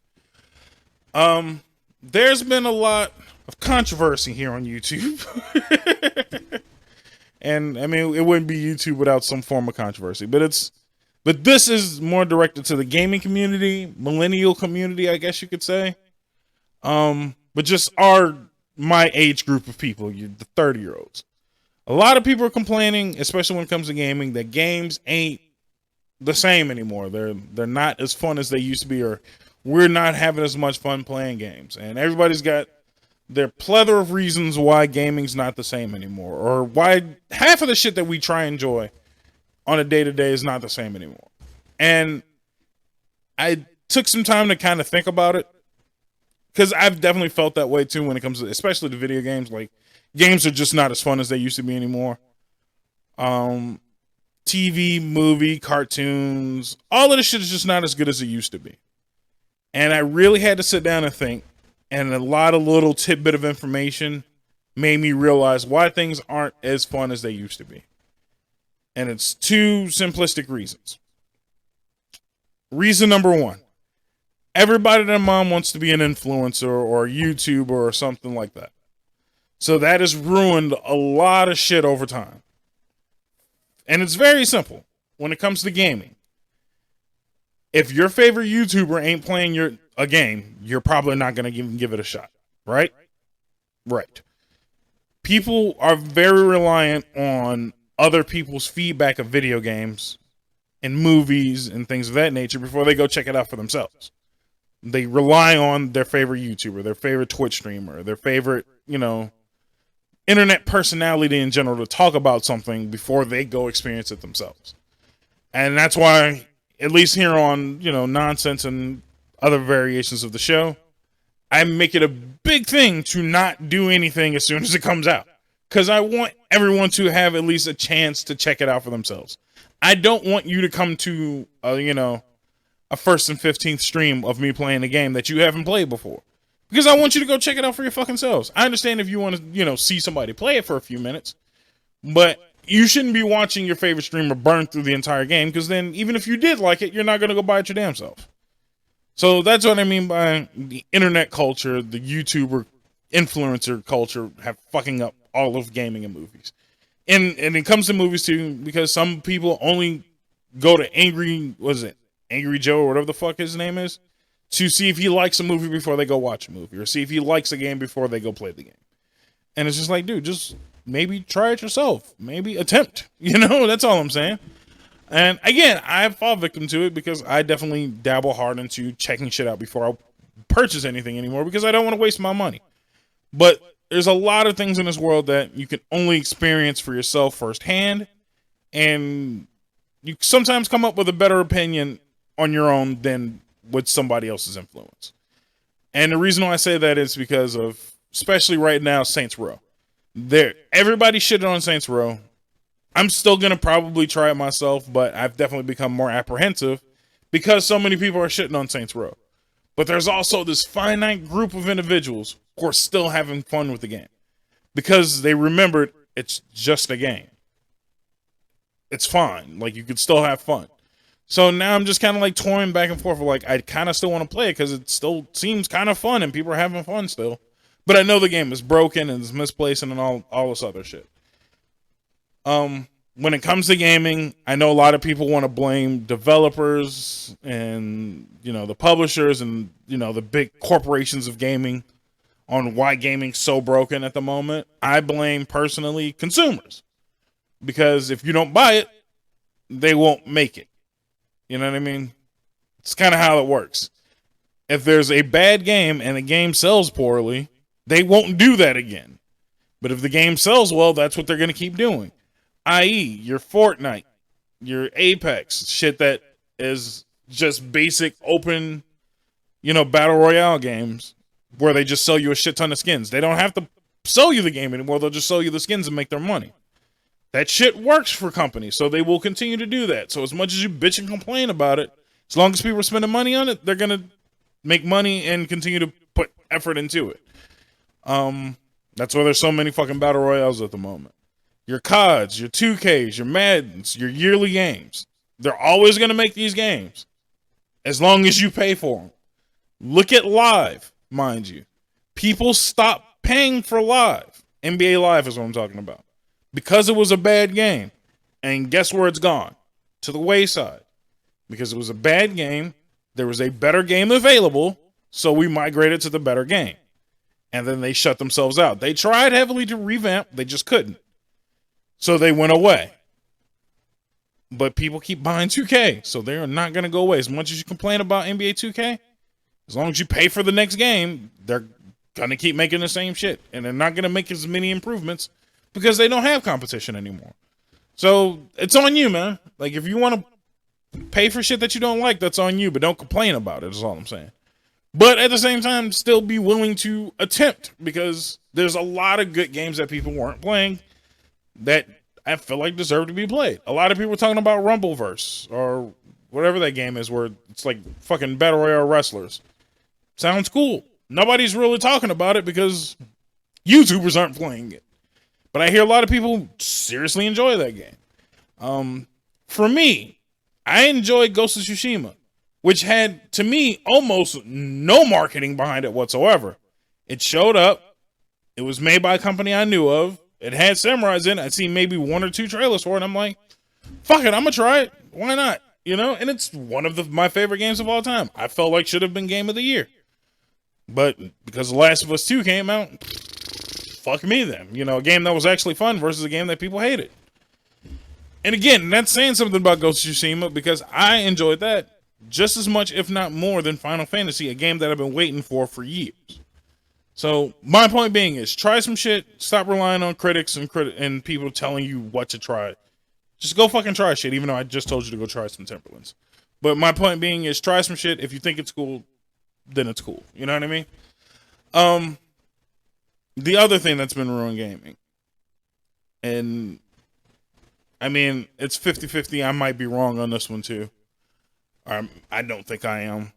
There's been a lot of controversy here on YouTube. And I mean, it wouldn't be YouTube without some form of controversy, but this is more directed to the gaming community, millennial community, I guess you could say. But just my age group of people, the 30-year-olds. A lot of people are complaining, especially when it comes to gaming, that games ain't the same anymore. They're not as fun as they used to be, or we're not having as much fun playing games. And everybody's got their plethora of reasons why gaming's not the same anymore, or why half of the shit that we try and enjoy on a day-to-day is not the same anymore. And I took some time to kind of think about it, because I've definitely felt that way too when it comes to, especially to video games. Like, games are just not as fun as they used to be anymore. TV, movie, cartoons, all of this shit is just not as good as it used to be. And I really had to sit down and think, and a lot of little tidbit of information made me realize why things aren't as fun as they used to be. And it's two simplistic reasons. Reason number one, everybody and their mom wants to be an influencer or a YouTuber or something like that. So that has ruined a lot of shit over time. And it's very simple when it comes to gaming. If your favorite YouTuber ain't playing a game, you're probably not going to even give it a shot, right? Right. People are very reliant on other people's feedback of video games and movies and things of that nature before they go check it out for themselves. They rely on their favorite YouTuber, their favorite Twitch streamer, their favorite, internet personality in general to talk about something before they go experience it themselves. And that's why, at least here on, Nonsense and other variations of the show, I make it a big thing to not do anything as soon as it comes out. Because I want everyone to have at least a chance to check it out for themselves. I don't want you to come to, a first and 15th stream of me playing a game that you haven't played before. Because I want you to go check it out for your fucking selves. I understand if you want to, see somebody play it for a few minutes. But you shouldn't be watching your favorite streamer burn through the entire game. Because then, even if you did like it, you're not going to go buy it your damn self. So that's what I mean by the internet culture, the YouTuber influencer culture have fucking up all of gaming and movies. And it comes to movies too, because some people only go to Angry Joe or whatever the fuck his name is, to see if he likes a movie before they go watch a movie, or see if he likes a game before they go play the game. And it's just like, dude, just maybe try it yourself. Maybe attempt. That's all I'm saying. And again, I fall victim to it because I definitely dabble hard into checking shit out before I purchase anything anymore because I don't want to waste my money. But there's a lot of things in this world that you can only experience for yourself firsthand. And you sometimes come up with a better opinion on your own than with somebody else's influence. And the reason why I say that is because of, especially right now, Saints Row. Everybody shitted on Saints Row. I'm still going to probably try it myself, but I've definitely become more apprehensive because so many people are shitting on Saints Row. But there's also this finite group of individuals who are still having fun with the game because they remembered it's just a game. It's fine. Like, you could still have fun. So now I'm just kind of like toying back and forth. Like, I kind of still want to play it because it still seems kind of fun and people are having fun still. But I know the game is broken and it's misplaced and all this other shit. When it comes to gaming, I know a lot of people want to blame developers and, the publishers and, the big corporations of gaming on why gaming's so broken at the moment. I blame, personally, consumers. Because if you don't buy it, they won't make it. You know what I mean? It's kind of how it works. If there's a bad game and the game sells poorly, they won't do that again. But if the game sells well, that's what they're going to keep doing. I.e., your Fortnite, your Apex, shit that is just basic open, battle royale games where they just sell you a shit ton of skins. They don't have to sell you the game anymore. They'll just sell you the skins and make their money. That shit works for companies, so they will continue to do that. So as much as you bitch and complain about it, as long as people are spending money on it, they're going to make money and continue to put effort into it. That's why there's so many fucking battle royales at the moment. Your CODs, your 2Ks, your Maddens, your yearly games. They're always going to make these games as long as you pay for them. Look at Live, mind you. People stopped paying for Live. NBA Live is what I'm talking about. Because it was a bad game. And guess where it's gone? To the wayside. Because it was a bad game. There was a better game available. So we migrated to the better game. And then they shut themselves out. They tried heavily to revamp. They just couldn't. So they went away. But people keep buying 2K. So they're not going to go away. As much as you complain about NBA 2K, as long as you pay for the next game, they're going to keep making the same shit. And they're not going to make as many improvements because they don't have competition anymore. So it's on you, man. Like, if you want to pay for shit that you don't like, that's on you. But don't complain about it, is all I'm saying. But at the same time, still be willing to attempt, because there's a lot of good games that people weren't playing that I feel like deserve to be played. A lot of people are talking about Rumbleverse or whatever that game is where it's like fucking Battle Royale wrestlers. Sounds cool. Nobody's really talking about it because YouTubers aren't playing it. But I hear a lot of people seriously enjoy that game. For me, I enjoyed Ghost of Tsushima, which had, to me, almost no marketing behind it whatsoever. It showed up. It was made by a company I knew of. It had samurais in it. I'd seen maybe 1 or 2 trailers for it. I'm like, fuck it, I'm going to try it. Why not? You know, and it's one of my favorite games of all time. I felt like should have been Game of the Year. But because The Last of Us 2 came out, fuck me then. You know, a game that was actually fun versus a game that people hated. And again, that's saying something about Ghost of Tsushima because I enjoyed that just as much, if not more, than Final Fantasy, a game that I've been waiting for years. So my point being is try some shit. Stop relying on critics and people telling you what to try. Just go fucking try shit, even though I just told you to go try some Timberlands. But my point being is try some shit. If you think it's cool, then it's cool. You know what I mean? The other thing that's been ruined gaming, and I mean, it's 50-50. I might be wrong on this one too. I don't think I am.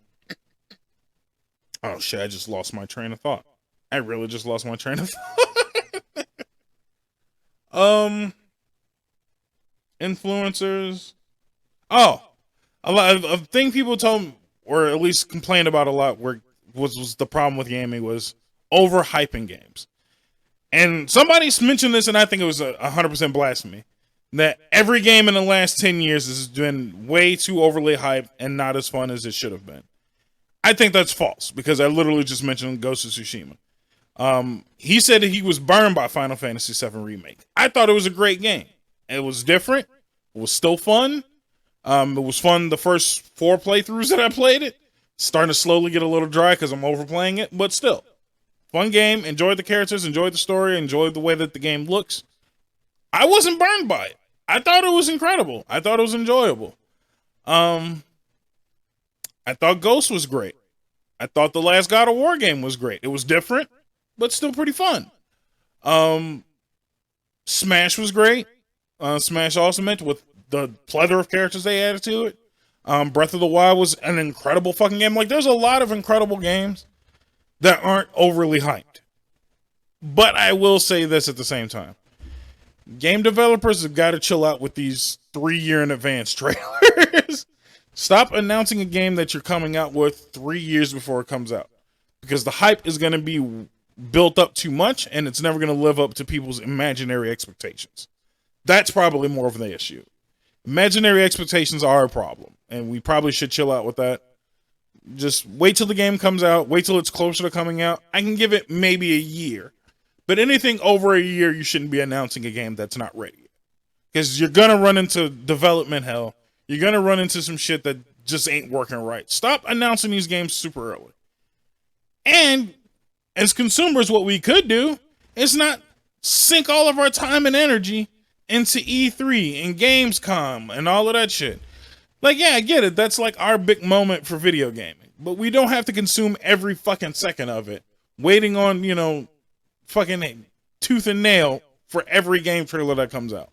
Oh shit, I just lost my train of thought. I really just lost my train of thought. Influencers. Oh, a lot of thing people told me, or at least complained about a lot, was the problem with gaming was overhyping games. And somebody mentioned this, and I think it was 100% blasphemy, that every game in the last 10 years has been way too overly hyped and not as fun as it should have been. I think that's false, because I literally just mentioned Ghost of Tsushima. He said that he was burned by Final Fantasy VII Remake. I thought it was a great game. It was different. It was still fun. It was fun the first 4 playthroughs that I played it. Starting to slowly get a little dry because I'm overplaying it, but still. Fun game. Enjoyed the characters, enjoyed the story, enjoyed the way that the game looks. I wasn't burned by it. I thought it was incredible. I thought it was enjoyable. I thought Ghost was great. I thought the last God of War game was great. It was different, but still pretty fun. Smash was great. Smash Ultimate with the plethora of characters they added to it. Breath of the Wild was an incredible fucking game. Like, there's a lot of incredible games that aren't overly hyped. But I will say this at the same time. Game developers have got to chill out with these 3-year in advance trailers. Stop announcing a game that you're coming out with 3 years before it comes out. Because the hype is going to be built up too much, and it's never going to live up to people's imaginary expectations. That's probably more of the issue. Imaginary expectations are a problem, and we probably should chill out with that. Just wait till the game comes out. Wait till it's closer to coming out. I can give it maybe a year. But anything over a year, you shouldn't be announcing a game that's not ready. Because you're going to run into development hell. You're going to run into some shit that just ain't working right. Stop announcing these games super early. And as consumers, what we could do is not sink all of our time and energy into E3 and Gamescom and all of that shit. Like, yeah, I get it. That's like our big moment for video gaming. But we don't have to consume every fucking second of it. Waiting on, you know, fucking tooth and nail for every game trailer that comes out.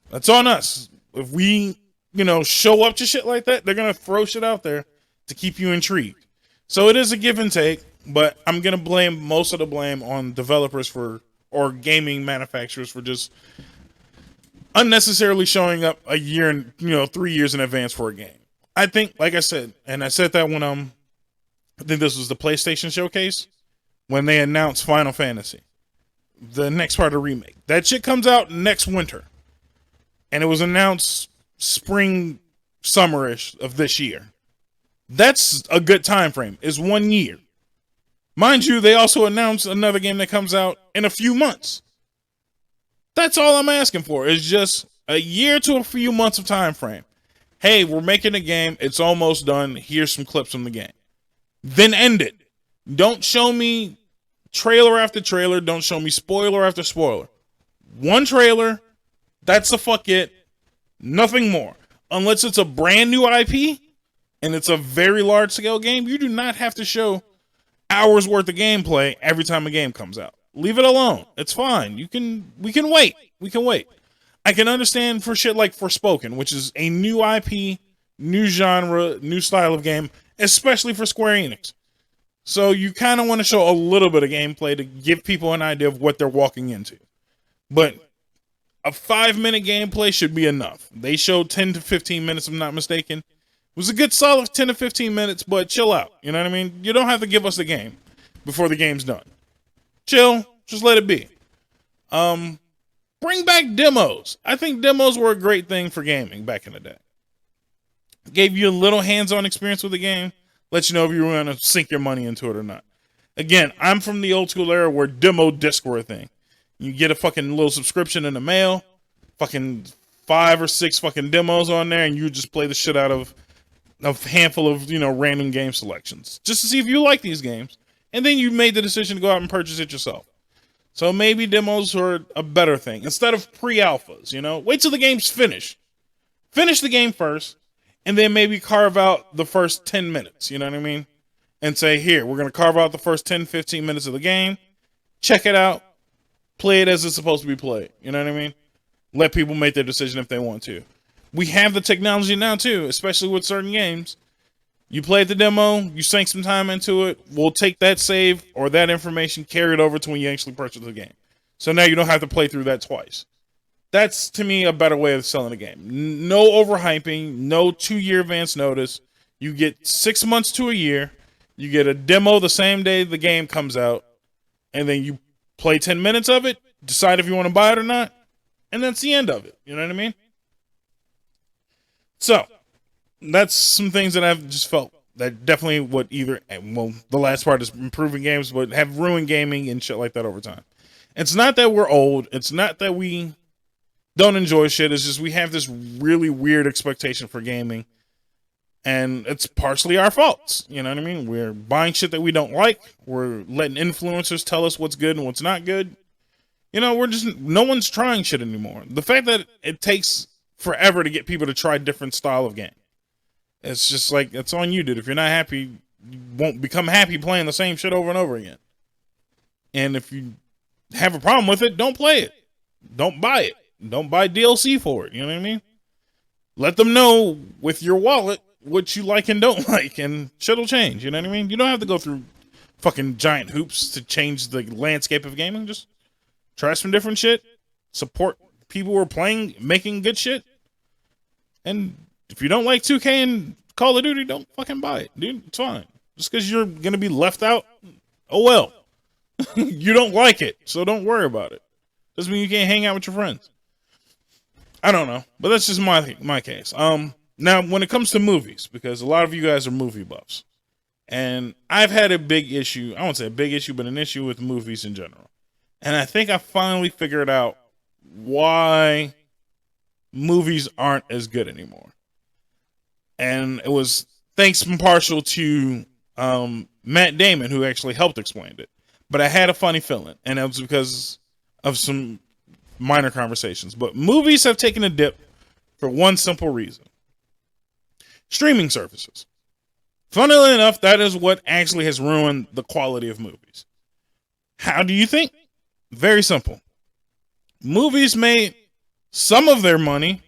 That's on us. If we, you know, show up to shit like that, they're going to throw shit out there to keep you intrigued. So it is a give and take, but I'm going to blame most of the blame on developers or gaming manufacturers for just unnecessarily showing up a year and, 3 years in advance for a game. I think, like I said, and I said that when I think this was the PlayStation showcase when they announced Final Fantasy, the next part of the remake. That shit comes out next winter, and it was announced spring, summerish of this year. That's a good time frame. It's 1 year. Mind you, they also announced another game that comes out in a few months. That's all I'm asking for. Is just a year to a few months of time frame. Hey, we're making a game. It's almost done. Here's some clips from the game. Then end it. Don't show me trailer after trailer. Don't show me spoiler after spoiler. One trailer. That's the fuck it. Nothing more. Unless it's a brand new IP and it's a very large scale game, you do not have to show hours worth of gameplay every time a game comes out. Leave it alone. It's fine. We can wait. We can wait. I can understand for shit like Forspoken, which is a new IP, new genre, new style of game, especially for Square Enix. So you kind of want to show a little bit of gameplay to give people an idea of what they're walking into. But a 5-minute gameplay should be enough. They showed 10 to 15 minutes, if I'm not mistaken. It was a good solid 10 to 15 minutes, but chill out. You know what I mean? You don't have to give us the game before the game's done. Chill. Just let it be. Bring back demos. I think demos were a great thing for gaming back in the day. Gave you a little hands-on experience with the game. Let you know if you were going to sink your money into it or not. Again, I'm from the old school era where demo discs were a thing. You get a fucking little subscription in the mail, fucking 5 or 6 fucking demos on there, and you just play the shit out of a handful of, random game selections just to see if you like these games. And then you made the decision to go out and purchase it yourself. So maybe demos are a better thing instead of pre-alphas, Wait till the game's finished. Finish the game first, and then maybe carve out the first 10 minutes, you know what I mean? And say, here, we're going to carve out the first 10, 15 minutes of the game. Check it out. Play it as it's supposed to be played. You know what I mean? Let people make their decision if they want to. We have the technology now, too, especially with certain games. You played the demo, you sank some time into it, we'll take that save or that information, carry it over to when you actually purchase the game. So now you don't have to play through that twice. That's, to me, a better way of selling a game. No overhyping, no 2-year advance notice. You get 6 months to a year. You get a demo the same day the game comes out. And then you play 10 minutes of it, decide if you want to buy it or not, and that's the end of it. You know what I mean? So, that's some things that I've just felt that definitely would either, well, the last part is improving games, but have ruined gaming and shit like that over time. It's not that we're old. It's not that we don't enjoy shit. It's just we have this really weird expectation for gaming, and it's partially our faults. You know what I mean? We're buying shit that we don't like. We're letting influencers tell us what's good and what's not good. No one's trying shit anymore. The fact that it takes forever to get people to try different style of game. It's just like, it's on you, dude. If you're not happy, you won't become happy playing the same shit over and over again. And if you have a problem with it, don't play it. Don't buy it. Don't buy DLC for it. You know what I mean? Let them know with your wallet what you like and don't like, and shit'll change. You know what I mean? You don't have to go through fucking giant hoops to change the landscape of gaming. Just try some different shit. Support people who are playing, making good shit. And if you don't like 2K and Call of Duty, don't fucking buy it, dude. It's fine. Just because you're going to be left out, oh well. You don't like it, so don't worry about it. Doesn't mean you can't hang out with your friends. I don't know, but that's just my case. Now, when it comes to movies, because a lot of you guys are movie buffs, and I've had a big issue, I won't say a big issue, but an issue with movies in general. And I think I finally figured out why movies aren't as good anymore. And it was thanks in partial to Matt Damon, who actually helped explain it. But I had a funny feeling, and it was because of some minor conversations. But movies have taken a dip for one simple reason. Streaming services. Funnily enough, that is what actually has ruined the quality of movies. How do you think? Very simple. Movies made some of their money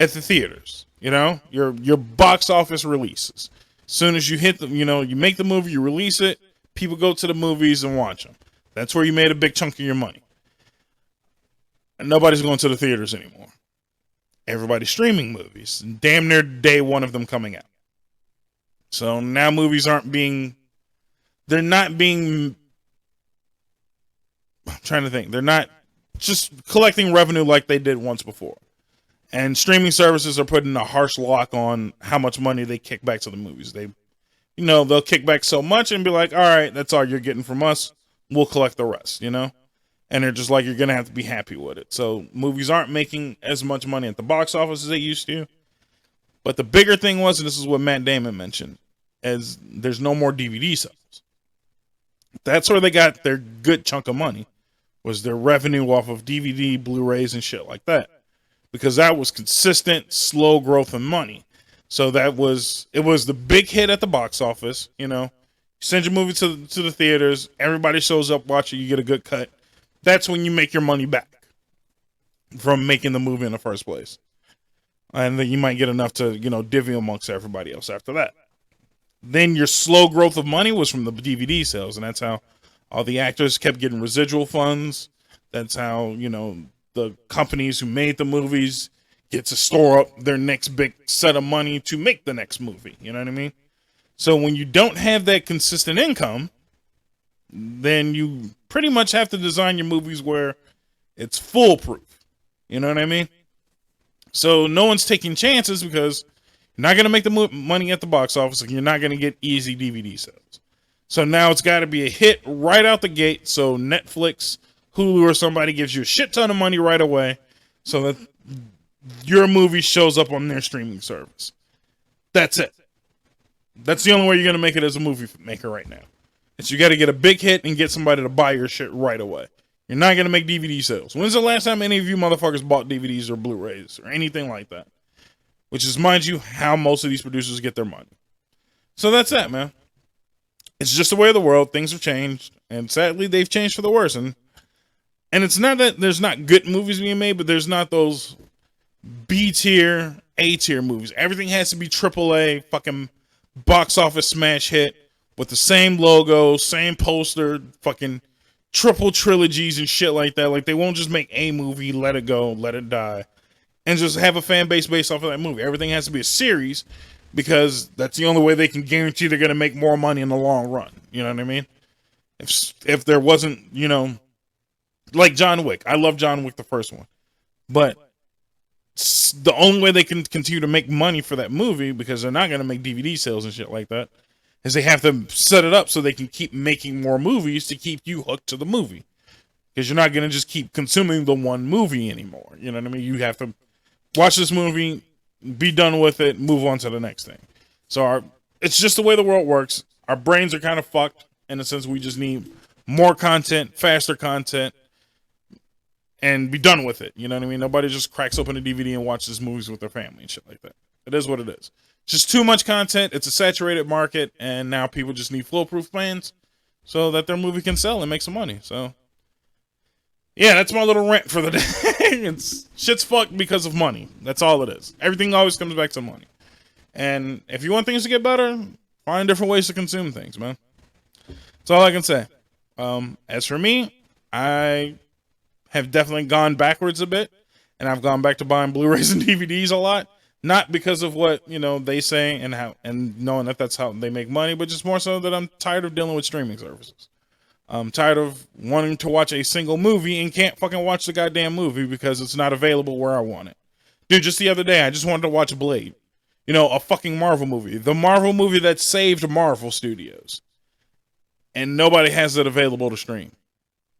at the theaters. Your box office releases. As soon as you hit them, you make the movie, you release it, people go to the movies and watch them. That's where you made a big chunk of your money. And nobody's going to the theaters anymore. Everybody's streaming movies. Damn near day one of them coming out. So now movies they're not just collecting revenue like they did once before. And streaming services are putting a harsh lock on how much money they kick back to the movies. They'll kick back so much and be like, all right, that's all you're getting from us. We'll collect the rest, And they're just like, you're going to have to be happy with it. So movies aren't making as much money at the box office as they used to. But the bigger thing was, and this is what Matt Damon mentioned, is there's no more DVD sales. That's where they got their good chunk of money, was their revenue off of DVD, Blu-rays, and shit like that. Because that was consistent, slow growth in money. So it was the big hit at the box office. You send your movie to the theaters, everybody shows up watching, you get a good cut. That's when you make your money back. from making the movie in the first place. And then you might get enough to, divvy amongst everybody else after that. Then your slow growth of money was from the DVD sales, and that's how all the actors kept getting residual funds. That's how, the companies who made the movies get to store up their next big set of money to make the next movie. You know what I mean? So when you don't have that consistent income, then you pretty much have to design your movies where it's foolproof. You know what I mean? So no one's taking chances because you're not going to make the money at the box office, and you're not going to get easy DVD sales. So now it's got to be a hit right out the gate. So Netflix, Hulu, or somebody gives you a shit ton of money right away so that your movie shows up on their streaming service. That's it. That's the only way you're going to make it as a movie maker right now. Is you got to get a big hit and get somebody to buy your shit right away. You're not going to make DVD sales. When's the last time any of you motherfuckers bought DVDs or Blu-rays or anything like that? Which is, mind you, how most of these producers get their money. So that's that, man. It's just the way of the world. Things have changed. And sadly, they've changed for the worse. And it's not that there's not good movies being made, but there's not those B-tier, A-tier movies. Everything has to be AAA, fucking box office smash hit with the same logo, same poster, fucking triple trilogies and shit like that. Like, they won't just make a movie, let it go, let it die, and just have a fan base based off of that movie. Everything has to be a series because that's the only way they can guarantee they're going to make more money in the long run. You know what I mean? If there wasn't, like John Wick. I love John Wick, the first one. But the only way they can continue to make money for that movie, because they're not going to make DVD sales and shit like that, is they have to set it up so they can keep making more movies to keep you hooked to the movie. Because you're not going to just keep consuming the one movie anymore. You know what I mean? You have to watch this movie, be done with it, move on to the next thing. So it's just the way the world works. Our brains are kind of fucked in the sense we just need more content, faster content, and be done with it. You know what I mean? Nobody just cracks open a DVD and watches movies with their family and shit like that. It is what it is. Just too much content. It's a saturated market, and now people just need foolproof plans so that their movie can sell and make some money. So, yeah, that's my little rant for the day. Shit's fucked because of money. That's all it is. Everything always comes back to money. And if you want things to get better, find different ways to consume things, man. That's all I can say. As for me, I have definitely gone backwards a bit, and I've gone back to buying Blu-rays and DVDs a lot. Not because of what, they say and knowing that that's how they make money, but just more so that I'm tired of dealing with streaming services. I'm tired of wanting to watch a single movie and can't fucking watch the goddamn movie because it's not available where I want it. Dude, just the other day, I just wanted to watch Blade. A fucking Marvel movie. The Marvel movie that saved Marvel Studios. And nobody has it available to stream.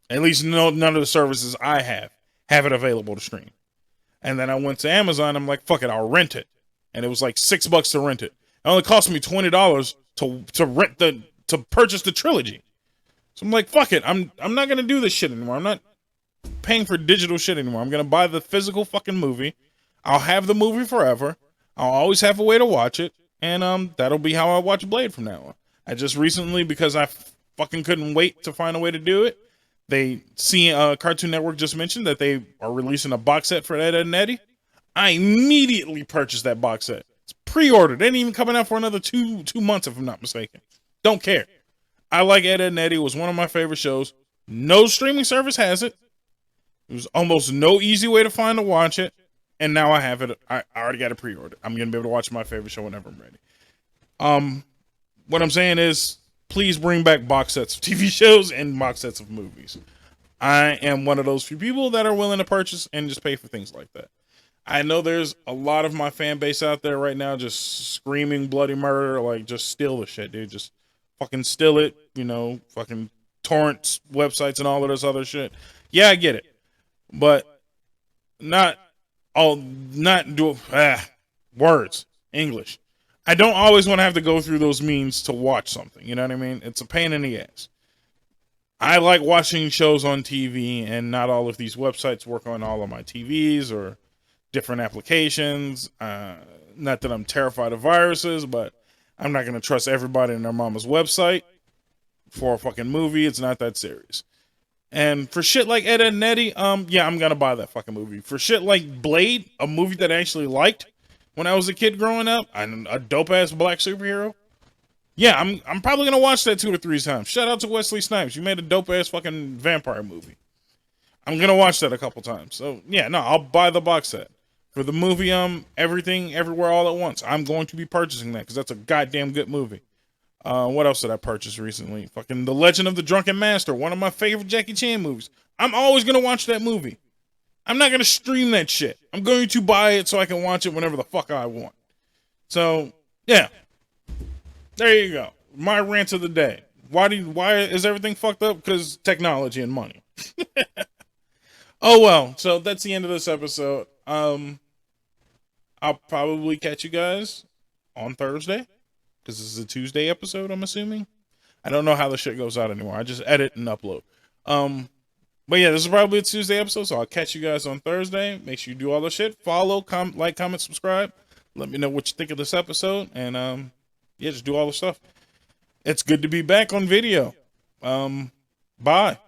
At least none of the services I have it available to stream. And then I went to Amazon. I'm like, fuck it, I'll rent it. And it was like $6 to rent it. It only cost me $20 to purchase the trilogy. So I'm like, fuck it, I'm not gonna do this shit anymore. I'm not paying for digital shit anymore. I'm gonna buy the physical fucking movie. I'll have the movie forever. I'll always have a way to watch it, and that'll be how I watch Blade from now on. I just recently, because I fucking couldn't wait to find a way to do it, Cartoon Network just mentioned that they are releasing a box set for Ed, Edd n Eddy. I immediately purchased that box set. It's pre-ordered. It ain't even coming out for another two months, if I'm not mistaken. Don't care. I like Ed, Edd n Eddy. It was one of my favorite shows. No streaming service has it. There's almost no easy way to find to watch it. And now I have it. I already got it pre-ordered. I'm going to be able to watch my favorite show whenever I'm ready. What I'm saying is, please bring back box sets of TV shows and box sets of movies. I am one of those few people that are willing to purchase and just pay for things like that. I know there's a lot of my fan base out there right now just screaming bloody murder, like, just steal the shit, dude. Just fucking steal it, fucking torrents, websites, and all of this other shit. Yeah, I get it. But words, English. I don't always want to have to go through those means to watch something. You know what I mean? It's a pain in the ass. I like watching shows on TV, and not all of these websites work on all of my TVs or different applications. Not that I'm terrified of viruses, but I'm not going to trust everybody and their mama's website for a fucking movie. It's not that serious. And for shit like Ed, Edd n Eddy, yeah, I'm gonna buy that fucking movie. For shit like Blade, a movie that I actually liked when I was a kid growing up, and a dope ass black superhero. Yeah, I'm probably gonna watch that 2 or 3 times. Shout out to Wesley Snipes. You made a dope ass fucking vampire movie. I'm gonna watch that a couple times. So yeah, no, I'll buy the box set. For the movie, Everything Everywhere All at Once, I'm going to be purchasing that because that's a goddamn good movie. What else did I purchase recently? Fucking The Legend of the Drunken Master, one of my favorite Jackie Chan movies. I'm always gonna watch that movie. I'm not gonna stream that shit. I'm going to buy it so I can watch it whenever the fuck I want. So yeah, there you go. My rant of the day. Why is everything fucked up? Because technology and money. Oh well, so that's the end of this episode. I'll probably catch you guys on Thursday because this is a Tuesday episode. I'm assuming. I don't know how the shit goes out anymore. I just edit and upload. But yeah, this is probably a Tuesday episode, so I'll catch you guys on Thursday. Make sure you do all the shit. Follow, like, comment, subscribe. Let me know what you think of this episode, and yeah, just do all the stuff. It's good to be back on video. Bye.